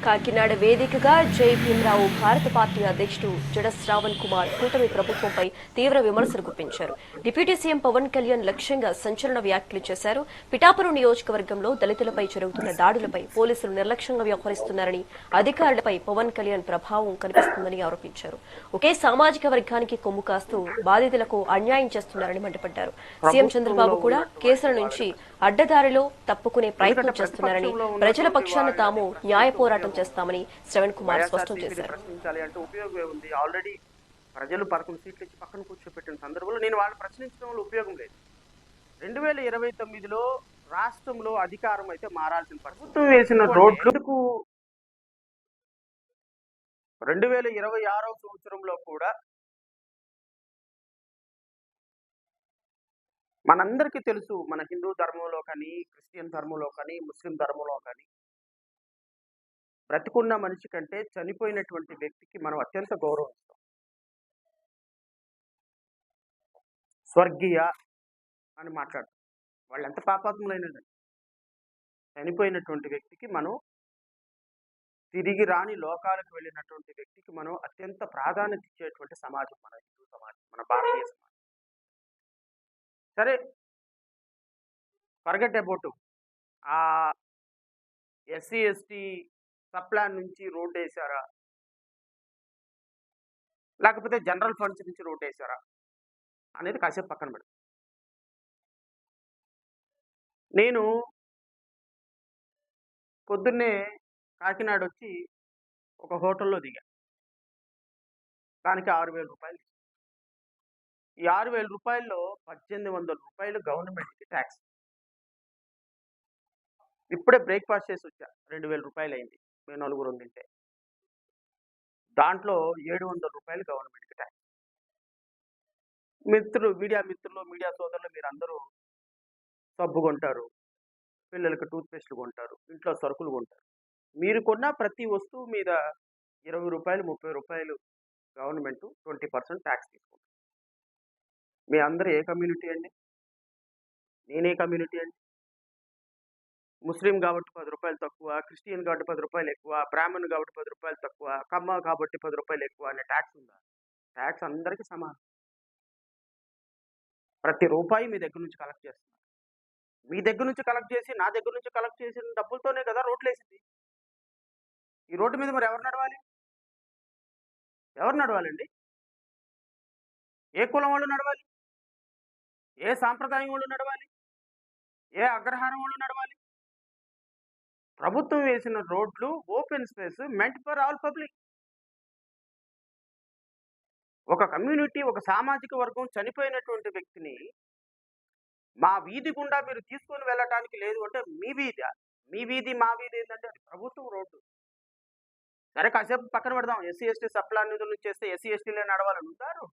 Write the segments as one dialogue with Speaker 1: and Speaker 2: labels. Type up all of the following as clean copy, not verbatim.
Speaker 1: కాకినాడ వేదికగా జై భీమరావు భారత పార్టీ అధ్యక్షుడు జడ శ్రావణ్ కుమార్ కూటమి ప్రభుత్వంపై తీవ్ర విమర్శలు గుప్పించారు. డిప్యూటీ సీఎం పవన్ కళ్యాణ్ లక్ష్యంగా సంచలన వ్యాఖ్యలు చేశారు. పిఠాపురం నియోజకవర్గంలో దళితులపై జరుగుతున్న దాడులపై పోలీసులు నిర్లక్ష్యంగా వ్యవహరిస్తున్నారని, అధికారులపై పవన్ కళ్యాణ్ ప్రభావం కనిపిస్తుందని ఆరోపించారు. ఒకే సామాజిక వర్గానికి కొమ్ము కాస్తూ బాధితులకు అన్యాయం చేస్తున్నారని మండిపడ్డారు. సీఎం చంద్రబాబు కూడా కేసుల నుంచి అడ్డదారిలో తప్పుకునే ప్రయత్నం చేస్తున్నారని, ప్రజల పక్షాన తాము న్యాయ పోరాటం చేస్తామని శ్రవణ్ కుమార్ స్పష్టం చేశారు.
Speaker 2: ఆల్రెడీ ప్రజలు 11 సీట్లు ఇచ్చి పక్కన కూర్చోపెట్టిన సందర్భంలో నేను వాళ్ళు ప్రశ్నించడం వల్ల ఉపయోగం లేదు. 2029లో రాష్ట్రంలో అధికారం అయితే మారాల్సిన ప్రభుత్వం వేసిన రోడ్లకు 2026వ సంవత్సరంలో కూడా మనందరికీ తెలుసు, మన హిందూ ధర్మంలో కానీ, క్రిస్టియన్ ధర్మంలో కానీ, ముస్లిం ధర్మంలో కానీ బ్రతికున్న మనిషి కంటే చనిపోయినటువంటి వ్యక్తికి మనం అత్యంత గౌరవిస్తాం. స్వర్గీయ అని మాట్లాడతాం. వాళ్ళు ఎంత పాపాత్ములైనది. చనిపోయినటువంటి వ్యక్తికి మనం, తిరిగి రాని లోకాలకు వెళ్ళినటువంటి వ్యక్తికి మనం అత్యంత ప్రాధాన్యత ఇచ్చేటువంటి సమాజం మన హిందూ సమాజం, మన భారతీయ సమాజం. సరే, ఫర్గెట్ అబౌట్ ఆ ఎస్సీ ఎస్టీ సప్లాన్ నుంచి రోడ్డు వేసారా, లేకపోతే జనరల్ ఫండ్స్ నుంచి రోడ్డు వేసారా అనేది కాసేపు పక్కన పెడతాం. నేను పొద్దున్నే కాకినాడ వచ్చి ఒక హోటల్లో దిగా. దానికి 6,000 రూపాయలు. ఈ 6,000 రూపాయల్లో 1,800 రూపాయలు గవర్నమెంట్కి ట్యాక్స్. ఇప్పుడే బ్రేక్ఫాస్ట్ చేసి వచ్చా, 2,000 రూపాయలు అయింది. మేము నలుగురు తింటే దాంట్లో 700 రూపాయలు గవర్నమెంట్కి ట్యాక్స్. మీడియా మిత్రులు, మీడియా సోదరులు మీరందరూ సబ్బు కొంటారు, పిల్లలకి టూత్పేస్ట్లు కొంటారు, ఇంట్లో సరుకులు కొంటారు. మీరు కొన్న ప్రతి వస్తువు మీద 20 రూపాయలు 30 రూపాయలు గవర్నమెంట్ 20% ట్యాక్స్ తీసుకుంటారు. మీ అందరూ ఏ కమ్యూనిటీ అండి? నేనే కమ్యూనిటీ అండి? ముస్లిం కాబట్టి 10 రూపాయలు తక్కువ, క్రిస్టియన్ కాబట్టి 10 రూపాయలు ఎక్కువ, బ్రాహ్మణ్ కాబట్టి 10 రూపాయలు తక్కువ, కమ్మ కాబట్టి 10 రూపాయలు ఎక్కువ అనే ట్యాక్స్ ఉందా? ట్యాక్స్ అందరికీ సమానం. ప్రతి రూపాయి మీ దగ్గర నుంచి కలెక్ట్ చేస్తున్నారు. మీ దగ్గర నుంచి కలెక్ట్ చేసి, నా దగ్గర నుంచి కలెక్ట్ చేసిన డబ్బులతోనే కదా రోడ్లు వేసింది. ఈ రోడ్డు మీద మరి ఎవరు నడవాలి? ఎవరు నడవాలండి? ఏ కులం వాళ్ళు నడవాలి? ఏ సాంప్రదాయం వాళ్ళు నడవాలి? ఏ అగ్రహారం వాళ్ళు నడవాలి? ప్రభుత్వం వేసిన రోడ్లు open space, meant for all public. ఒక కమ్యూనిటీ, ఒక సామాజిక వర్గం చనిపోయినటువంటి వ్యక్తిని మా వీధి గుండా మీరు తీసుకొని వెళ్ళటానికి లేదు అంటే మీ వీధి మా వీధి ఏంటంటే అది ప్రభుత్వం రోడ్డు. సరే, కాసేపు పక్కన పెడదాం. ఎస్సీ ఎస్టీ సప్లాన్ నిధుల నుంచి చేస్తే ఎస్సీ ఎస్టీలే నడవాలని ఉంటారు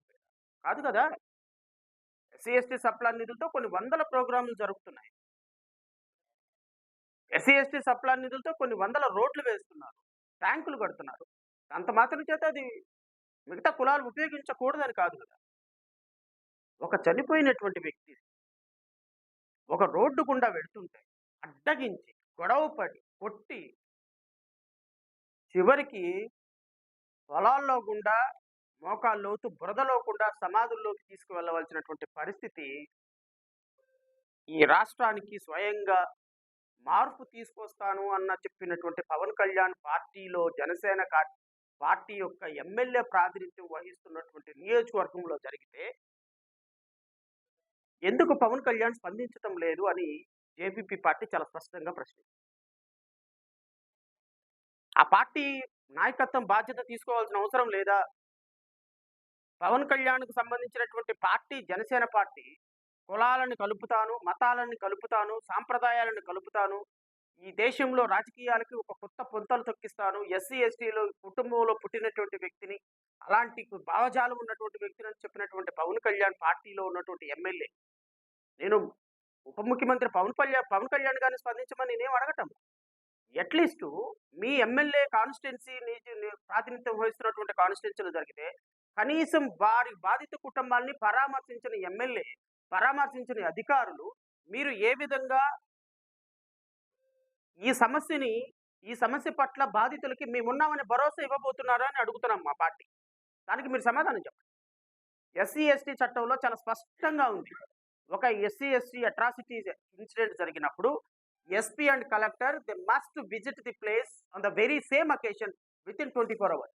Speaker 2: కాదు కదా. ఎస్సీ ఎస్టీ సప్లాన్ నిధులతో కొన్ని వందల ప్రోగ్రాంలు జరుగుతున్నాయి. ఎస్సీ ఎస్టీ సప్లాన్ నిధులతో కొన్ని వందల రోడ్లు వేస్తున్నారు, ట్యాంకులు కడుతున్నారు. అంత మాత్రం చేత అది మిగతా కులాలు ఉపయోగించకూడదని కాదు కదా. ఒక చనిపోయినటువంటి వ్యక్తి ఒక రోడ్డు గుండా వెళుతుంటే అడ్డగించి, గొడవపడి, కొట్టి, చివరికి పొలాల్లో గుండా, మోకాల్లోతు బురదలో గుండా సమాధుల్లోకి తీసుకువెళ్ళవలసినటువంటి పరిస్థితి ఈ రాష్ట్రానికి స్వయంగా మార్పు తీసుకొస్తాను అన్న చెప్పినటువంటి పవన్ కళ్యాణ్ పార్టీలో, జనసేన పార్టీ యొక్క ఎమ్మెల్యే ప్రాతినిధ్యం వహిస్తున్నటువంటి నియోజకవర్గంలో జరిగితే ఎందుకు పవన్ కళ్యాణ్ స్పందించటం లేదు అని జేపీపీ పార్టీ చాలా స్పష్టంగా ప్రశ్నించింది. ఆ పార్టీ నాయకత్వం బాధ్యత తీసుకోవాల్సిన అవసరం లేదా? పవన్ కళ్యాణ్కు సంబంధించినటువంటి పార్టీ జనసేన పార్టీ కులాలను కలుపుతాను, మతాలను కలుపుతాను, సాంప్రదాయాలను కలుపుతాను, ఈ దేశంలో రాజకీయాలకి ఒక కొత్త పొంతలు తొక్కిస్తాను, ఎస్సీ ఎస్టీలో కుటుంబంలో పుట్టినటువంటి వ్యక్తిని, అలాంటి భావజాలం ఉన్నటువంటి వ్యక్తిని అని చెప్పినటువంటి పవన్ కళ్యాణ్ పార్టీలో ఉన్నటువంటి ఎమ్మెల్యే, నేను ఉప ముఖ్యమంత్రి పవన్ కళ్యాణ్ గారిని స్పందించమని నేనేం అడగటం. అట్లీస్ట్ మీ ఎమ్మెల్యే కాన్స్టిట్యున్సీ ప్రాతినిధ్యం వహిస్తున్నటువంటి కాన్స్టిట్యున్సీలు జరిగితే కనీసం వారి బాధిత కుటుంబాన్ని పరామర్శించిన ఎమ్మెల్యే, పరామర్శించిన అధికారులు మీరు ఏ విధంగా ఈ సమస్యని ఈ సమస్య పట్ల బాధితులకి మేమున్నామని భరోసా ఇవ్వబోతున్నారా అని అడుగుతున్నాం మా పార్టీ. దానికి మీరు సమాధానం చెప్పండి. ఎస్సీ ఎస్టీ చట్టంలో చాలా స్పష్టంగా ఉంది. ఒక ఎస్సీ ఎస్టీ అట్రాసిటీ ఇన్సిడెంట్ జరిగినప్పుడు SP and collector they must visit the place on the very same occasion with in 24 hours.